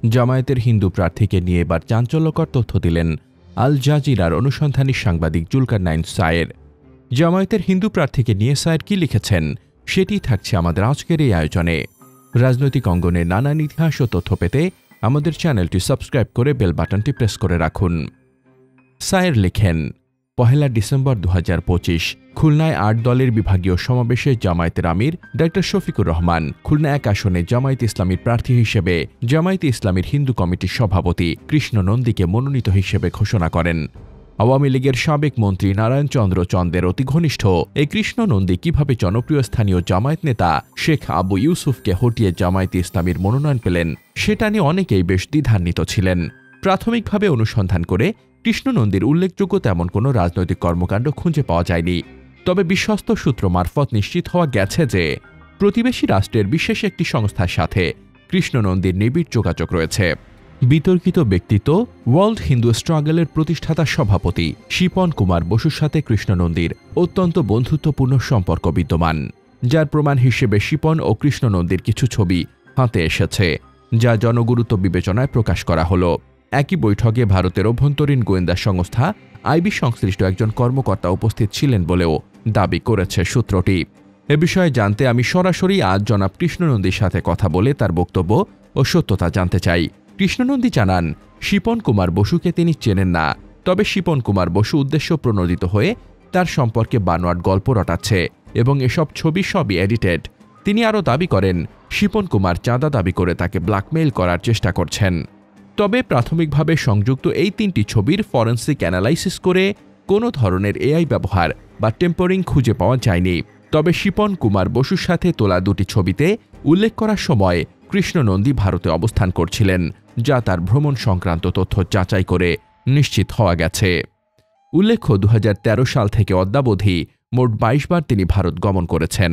জামায়াতের হিন্দু প্রার্থীকে নিয়ে এবার চাঞ্চল্যকর তথ্য দিলেন আল জাজিরার অনুসন্ধানী সাংবাদিক জুলকারনাইন সায়ের। জামায়াতের হিন্দু প্রার্থীকে নিয়ে সায়ের কি লিখেছেন সেটি থাকছে আমাদের আজকের এই আয়োজনে। রাজনৈতিক অঙ্গনের নানান ইতিহাস ও তথ্য পেতে আমাদের চ্যানেলটি সাবস্ক্রাইব করে বেল বাটনটি প্রেস করে রাখুন। সায়ের লেখেন, 1 ডিসেম্বর 2025 খুলনায় 8 দলের বিভাগীয় সমাবেশে জামায়াতের আমির ডা শফিকুর রহমান খুলনা 1 আসনে জামায়াতে ইসলামীর প্রার্থী হিসেবে জামায়াতে ইসলামীর হিন্দু কমিটির সভাপতি কৃষ্ণ নন্দীকে মনোনীত হিসেবে ঘোষণা করেন। আওয়ামী লীগের সাবেক মন্ত্রী নারায়ণ চন্দ্র চন্দের অতি ঘনিষ্ঠ এই কৃষ্ণ নন্দী কিভাবে জনপ্রিয় স্থানীয় জামায়াত নেতা শেখ আবু ইউসুফকে হটিয়ে জামায়াতে ইসলামীর মনোনয়ন পেলেন সেটা নিয়ে অনেকেই বেশ দ্বিধান্বিত ছিলেন। প্রাথমিকভাবে অনুসন্ধান করে কৃষ্ণ নন্দীর উল্লেখযোগ্য তেমন কোনো রাজনৈতিক কর্মকাণ্ড খুঁজে পাওয়া যায়নি। তবে বিশ্বস্ত সূত্র মারফত নিশ্চিত হওয়া গেছে যে প্রতিবেশী রাষ্ট্রের বিশেষ একটি সংস্থার সাথে কৃষ্ণ নন্দীর নিবিড় যোগাযোগ রয়েছে। বিতর্কিত ব্যক্তিত্ব ওয়ার্ল্ড হিন্দু স্ট্রাগলের প্রতিষ্ঠাতা সভাপতি শিপন কুমার বসুর সাথে কৃষ্ণ নন্দীর অত্যন্ত বন্ধুত্বপূর্ণ সম্পর্ক বিদ্যমান, যার প্রমাণ হিসেবে শিপন ও কৃষ্ণ নন্দীর কিছু ছবি হাতে এসেছে, যা জনগুরুত্ব বিবেচনায় প্রকাশ করা হলো। একই বৈঠকে ভারতের অভ্যন্তরীণ গোয়েন্দা সংস্থা আইবি সংশ্লিষ্ট একজন কর্মকর্তা উপস্থিত ছিলেন বলেও দাবি করেছে সূত্রটি। এ বিষয়ে জানতে আমি সরাসরি আজ জনাব কৃষ্ণ নন্দীর সাথে কথা বলে তার বক্তব্য ও সত্যতা জানতে চাই। কৃষ্ণ নন্দী জানান, শিপন কুমার বসুকে তিনি চেনেন না, তবে শিপন কুমার বসু উদ্দেশ্য প্রণোদিত হয়ে তার সম্পর্কে বানোয়াট গল্প রটাচ্ছে এবং এসব ছবি সবই এডিটেড। তিনি আরও দাবি করেন, শিপন কুমার চাঁদা দাবি করে তাকে ব্ল্যাকমেইল করার চেষ্টা করছেন। তবে প্রাথমিকভাবে সংযুক্ত এই 3টি ছবির ফরেনসিক অ্যানালাইসিস করে কোনো ধরনের এআই ব্যবহার বা টেম্পারিং খুঁজে পাওয়া যায়নি। তবে শিপন কুমার বসুর সাথে তোলা 2টি ছবিতে উল্লেখ করার সময় কৃষ্ণ নন্দী ভারতে অবস্থান করছিলেন, যা তার ভ্রমণ সংক্রান্ত তথ্য যাচাই করে নিশ্চিত হওয়া গেছে। উল্লেখ্য, 2013 সাল থেকে অদ্যাবধি মোট 22 বার তিনি ভারত গমন করেছেন।